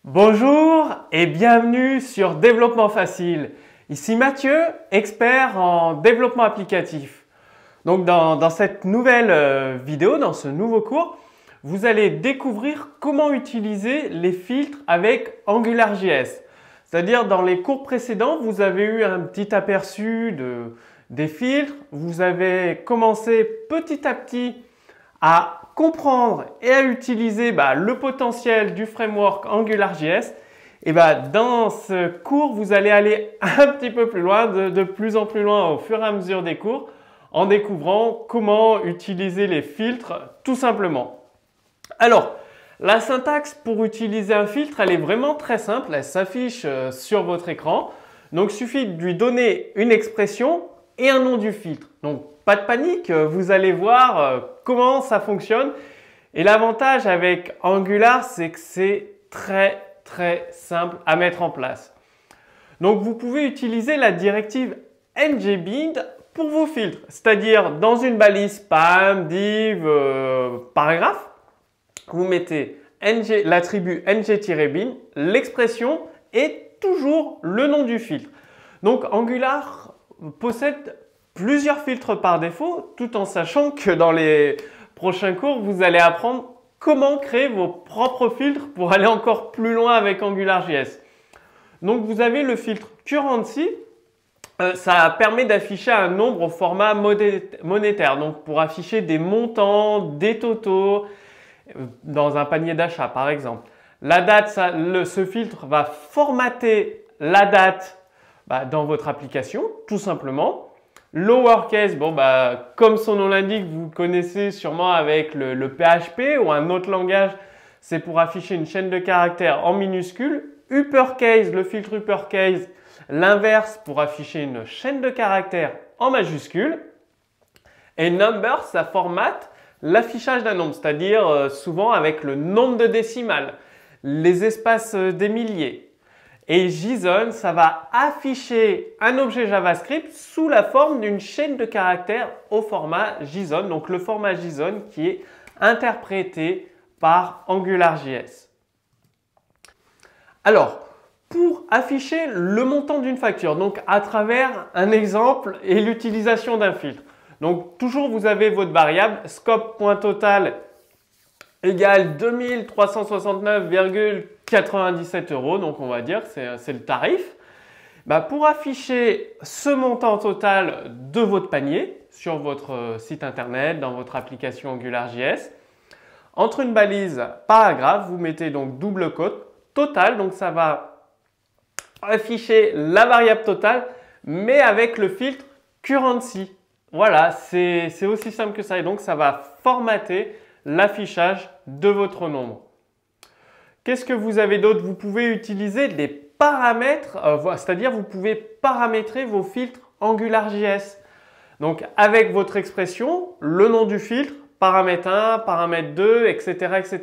Bonjour et bienvenue sur Développement Facile. Ici Mathieu, expert en développement applicatif. Donc dans cette nouvelle vidéo, dans ce nouveau cours, vous allez découvrir comment utiliser les filtres avec AngularJS. C'est-à-dire dans les cours précédents, vous avez eu un petit aperçu des filtres. Vous avez commencé petit à petit à comprendre et à utiliser le potentiel du framework AngularJS. Et dans ce cours, vous allez aller un petit peu plus loin, de plus en plus loin au fur et à mesure des cours, en découvrant comment utiliser les filtres tout simplement. Alors, la syntaxe pour utiliser un filtre, elle est vraiment très simple. Elle s'affiche sur votre écran. Donc, il suffit de lui donner une expression et un nom du filtre. Donc, pas de panique, vous allez voir comment ça fonctionne. Et l'avantage avec Angular, c'est que c'est très simple à mettre en place. Donc, vous pouvez utiliser la directive ngbind pour vos filtres, c'est-à-dire dans une balise PAM, div, paragraphe, vous mettez l'attribut ng-bin, l'expression et toujours le nom du filtre. Donc, Angular possède plusieurs filtres par défaut, tout en sachant que dans les prochains cours, vous allez apprendre comment créer vos propres filtres pour aller encore plus loin avec AngularJS. Donc, vous avez le filtre currency. Ça permet d'afficher un nombre au format monétaire, donc pour afficher des montants, des totaux, dans un panier d'achat par exemple. La date, ce filtre va formater la date dans votre application, tout simplement. Lowercase, comme son nom l'indique, vous connaissez sûrement avec le PHP ou un autre langage, c'est pour afficher une chaîne de caractères en minuscules. Uppercase, le filtre uppercase, l'inverse pour afficher une chaîne de caractères en majuscules. Et number, ça formate l'affichage d'un nombre, c'est-à-dire souvent avec le nombre de décimales, les espaces des milliers. Et JSON, ça va afficher un objet JavaScript sous la forme d'une chaîne de caractères au format JSON, donc le format JSON qui est interprété par AngularJS. Alors, pour afficher le montant d'une facture, donc à travers un exemple et l'utilisation d'un filtre. Donc, toujours vous avez votre variable scope.total égale 2369,97 €. Donc, on va dire c'est le tarif. Pour afficher ce montant total de votre panier sur votre site internet, dans votre application AngularJS, entre une balise paragraphe, vous mettez donc double quote total. Donc, ça va afficher la variable totale, mais avec le filtre currency. Voilà, c'est aussi simple que ça. Et donc, ça va formater l'affichage de votre nombre. Qu'est-ce que vous avez d'autre? Vous pouvez utiliser des paramètres, c'est-à-dire vous pouvez paramétrer vos filtres AngularJS. Donc, avec votre expression, le nom du filtre, paramètre 1, paramètre 2, etc. etc.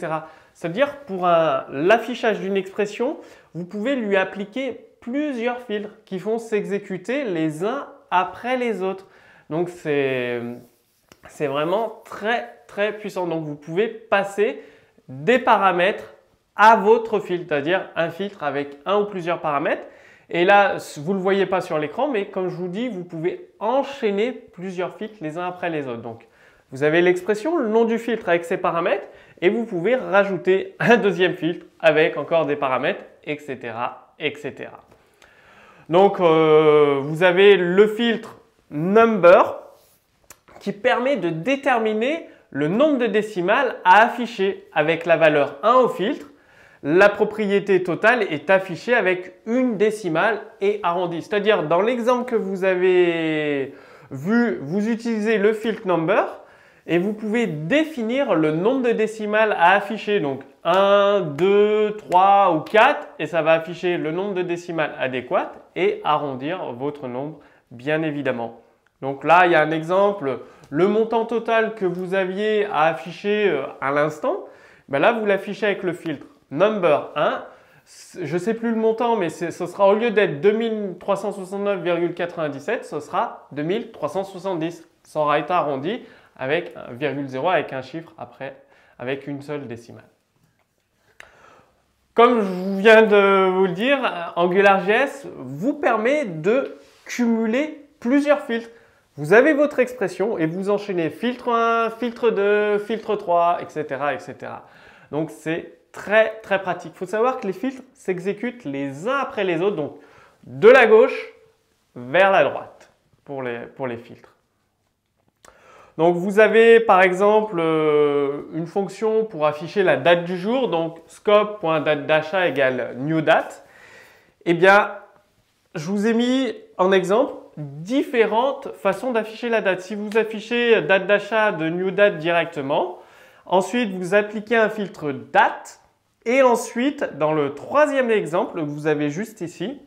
C'est-à-dire pour l'affichage d'une expression, vous pouvez lui appliquer plusieurs filtres qui vont s'exécuter les uns après les autres. Donc, c'est vraiment très puissant. Donc, vous pouvez passer des paramètres à votre filtre, c'est-à-dire un filtre avec un ou plusieurs paramètres. Et là, vous ne le voyez pas sur l'écran, mais comme je vous dis, vous pouvez enchaîner plusieurs filtres les uns après les autres. Donc, vous avez l'expression, le nom du filtre avec ses paramètres, et vous pouvez rajouter un deuxième filtre avec encore des paramètres, etc. etc. Donc, vous avez le filtre number qui permet de déterminer le nombre de décimales à afficher avec la valeur 1 au filtre. La propriété totale est affichée avec une décimale et arrondie. C'est-à-dire, dans l'exemple que vous avez vu, vous utilisez le filtre number et vous pouvez définir le nombre de décimales à afficher. Donc, 1, 2, 3 ou 4 et ça va afficher le nombre de décimales adéquat et arrondir votre nombre, bien évidemment. Donc là, il y a un exemple, le montant total que vous aviez à afficher à l'instant, là, vous l'affichez avec le filtre number 1. Je ne sais plus le montant, mais ce sera au lieu d'être 2369,97, ce sera 2370. Ça aura été arrondi avec 1,0 avec un chiffre après, avec une seule décimale. Comme je viens de vous le dire, AngularJS vous permet de cumuler plusieurs filtres. Vous avez votre expression et vous enchaînez filtre 1, filtre 2, filtre 3, etc. etc. Donc c'est très très pratique. Il faut savoir que les filtres s'exécutent les uns après les autres, donc de la gauche vers la droite pour les filtres. Donc vous avez par exemple une fonction pour afficher la date du jour, donc scope.date d'achat égale new date. Eh bien, je vous ai mis en exemple différentes façons d'afficher la date. Si vous affichez date d'achat de new date directement, ensuite vous appliquez un filtre date et ensuite dans le troisième exemple que vous avez juste ici,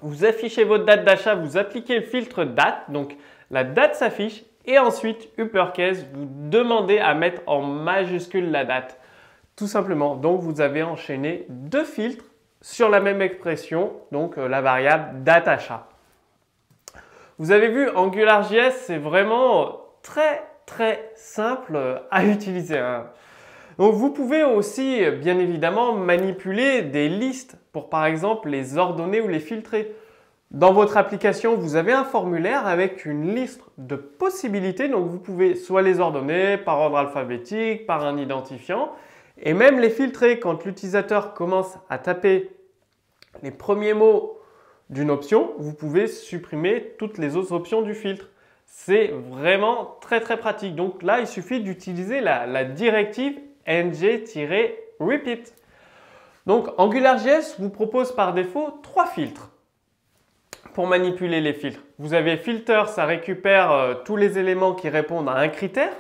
vous affichez votre date d'achat, vous appliquez le filtre date, donc la date s'affiche et ensuite uppercase, vous demandez à mettre en majuscule la date. Tout simplement, donc vous avez enchaîné deux filtres sur la même expression, donc la variable date achat. Vous avez vu, AngularJS, c'est vraiment très très simple à utiliser. Donc vous pouvez aussi, bien évidemment, manipuler des listes pour par exemple les ordonner ou les filtrer. Dans votre application, vous avez un formulaire avec une liste de possibilités. Donc vous pouvez soit les ordonner par ordre alphabétique, par un identifiant, et même les filtrer quand l'utilisateur commence à taper les premiers mots d'une option, vous pouvez supprimer toutes les autres options du filtre. C'est vraiment très très pratique. Donc là, il suffit d'utiliser la directive ng-repeat. Donc AngularJS vous propose par défaut trois filtres pour manipuler les filtres. Vous avez filter, ça récupère tous les éléments qui répondent à un critère.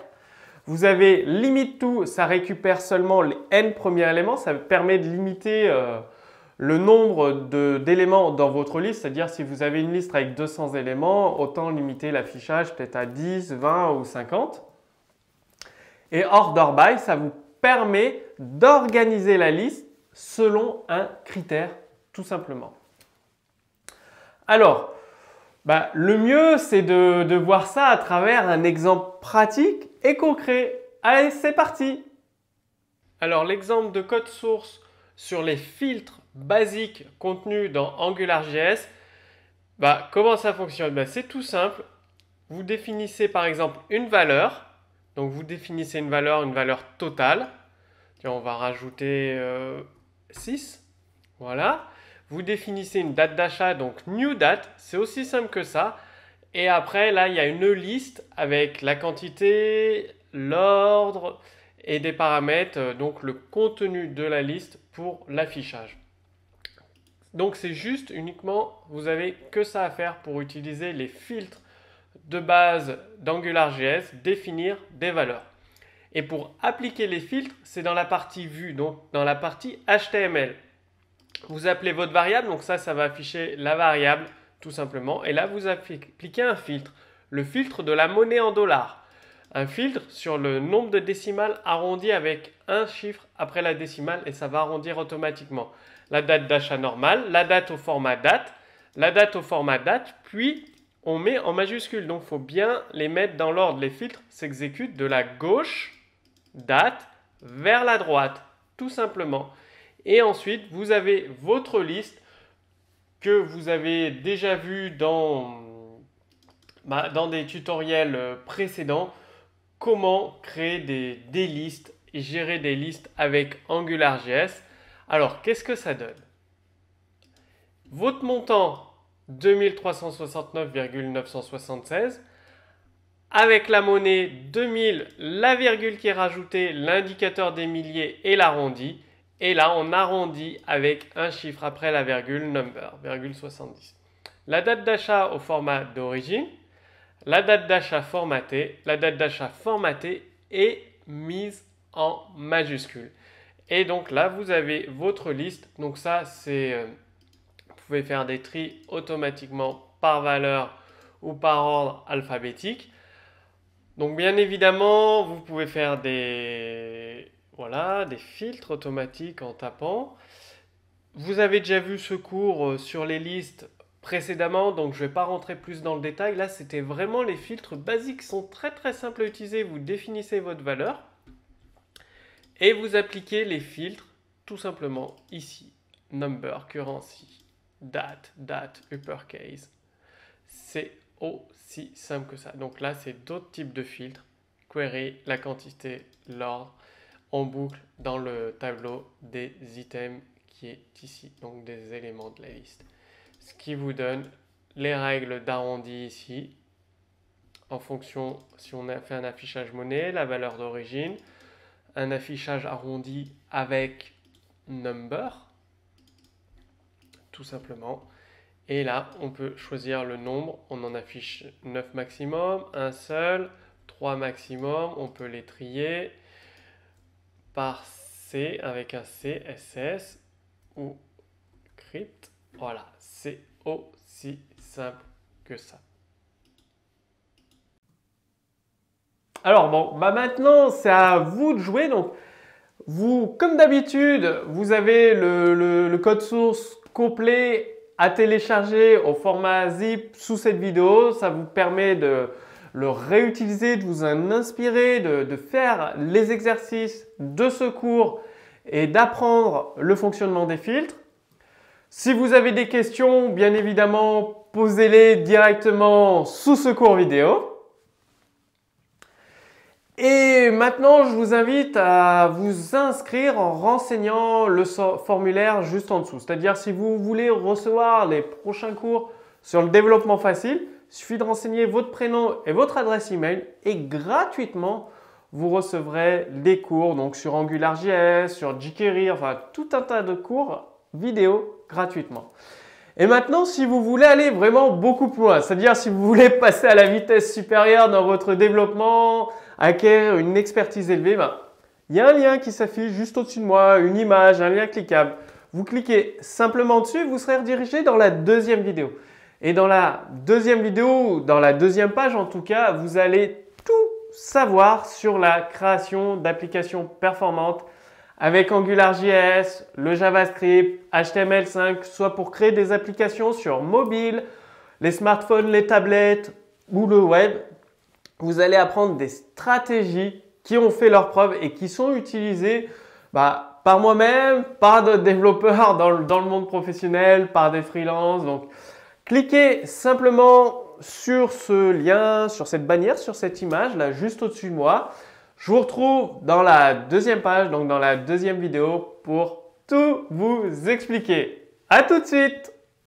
Vous avez limit to, ça récupère seulement les n premiers éléments. Ça permet de limiter le nombre d'éléments dans votre liste, c'est-à-dire si vous avez une liste avec 200 éléments, autant limiter l'affichage peut-être à 10, 20 ou 50. Et order by, ça vous permet d'organiser la liste selon un critère, tout simplement. Alors, le mieux, c'est de voir ça à travers un exemple pratique et concret. Allez, c'est parti! Alors, l'exemple de code source sur les filtres basiques contenus dans AngularJS, comment ça fonctionne? C'est tout simple. Vous définissez par exemple une valeur. Donc, vous définissez une valeur totale. Tiens, on va rajouter 6. Voilà. Vous définissez une date d'achat, donc new date. C'est aussi simple que ça. Et après, là, il y a une liste avec la quantité, l'ordre et des paramètres, donc le contenu de la liste pour l'affichage. Donc, c'est juste uniquement, vous n'avez que ça à faire pour utiliser les filtres de base d'AngularJS, définir des valeurs. Et pour appliquer les filtres, c'est dans la partie vue, donc dans la partie HTML. Vous appelez votre variable, donc ça va afficher la variable tout simplement. Et là, vous appliquez un filtre, le filtre de la monnaie en dollars. Un filtre sur le nombre de décimales arrondi avec un chiffre après la décimale et ça va arrondir automatiquement. La date d'achat normale, la date au format date, la date au format date, puis on met en majuscule. Donc, il faut bien les mettre dans l'ordre. Les filtres s'exécutent de la gauche, date, vers la droite, tout simplement. Et ensuite, vous avez votre liste que vous avez déjà vu dans des tutoriels précédents. Comment créer des listes et gérer des listes avec AngularJS. Alors, qu'est-ce que ça donne? Votre montant 2369,976. Avec la monnaie 2000, la virgule qui est rajoutée, l'indicateur des milliers et l'arrondi. Et là, on arrondit avec un chiffre après la virgule, number, virgule 70. La date d'achat au format d'origine, la date d'achat formatée est mise en majuscule. Et donc là, vous avez votre liste. Donc ça, c'est, vous pouvez faire des tris automatiquement par valeur ou par ordre alphabétique. Donc bien évidemment, vous pouvez faire des filtres automatiques en tapant. Vous avez déjà vu ce cours sur les listes précédemment, donc je ne vais pas rentrer plus dans le détail. Là, c'était vraiment les filtres basiques qui sont très très simples à utiliser. Vous définissez votre valeur et vous appliquez les filtres tout simplement ici, number, currency, date, uppercase. C'est aussi simple que ça. Donc là, c'est d'autres types de filtres. Query, la quantité, l'ordre, en boucle dans le tableau des items qui est ici, donc des éléments de la liste. Ce qui vous donne les règles d'arrondi ici, en fonction, si on a fait un affichage monnaie, la valeur d'origine, un affichage arrondi avec number, tout simplement. Et là, on peut choisir le nombre, on en affiche 9 maximum, un seul, 3 maximum, on peut les trier par C avec un CSS ou crypt. Voilà, c'est aussi simple que ça. Alors bon, maintenant c'est à vous de jouer. Donc vous, comme d'habitude, vous avez le code source complet à télécharger au format zip sous cette vidéo. Ça vous permet de le réutiliser, de vous en inspirer, de faire les exercices de ce cours et d'apprendre le fonctionnement des filtres. Si vous avez des questions, bien évidemment, posez-les directement sous ce cours vidéo. Et maintenant, je vous invite à vous inscrire en renseignant le formulaire juste en dessous. C'est-à-dire, si vous voulez recevoir les prochains cours sur le développement facile, il suffit de renseigner votre prénom et votre adresse email et gratuitement, vous recevrez des cours donc sur AngularJS, sur jQuery, enfin tout un tas de cours vidéo gratuitement. Et maintenant, si vous voulez aller vraiment beaucoup plus loin, c'est-à-dire si vous voulez passer à la vitesse supérieure dans votre développement, acquérir une expertise élevée, il y a un lien qui s'affiche juste au-dessus de moi, une image, un lien cliquable. Vous cliquez simplement dessus, vous serez redirigé dans la deuxième vidéo. Et dans la deuxième vidéo, dans la deuxième page en tout cas, vous allez tout savoir sur la création d'applications performantes avec AngularJS, le JavaScript, HTML5, soit pour créer des applications sur mobile, les smartphones, les tablettes ou le web. Vous allez apprendre des stratégies qui ont fait leurs preuves et qui sont utilisées par moi-même, par d'autres développeurs dans le monde professionnel, par des freelances. Donc, cliquez simplement sur ce lien, sur cette bannière, sur cette image là juste au-dessus de moi. Je vous retrouve dans la deuxième page, donc dans la deuxième vidéo pour tout vous expliquer. À tout de suite!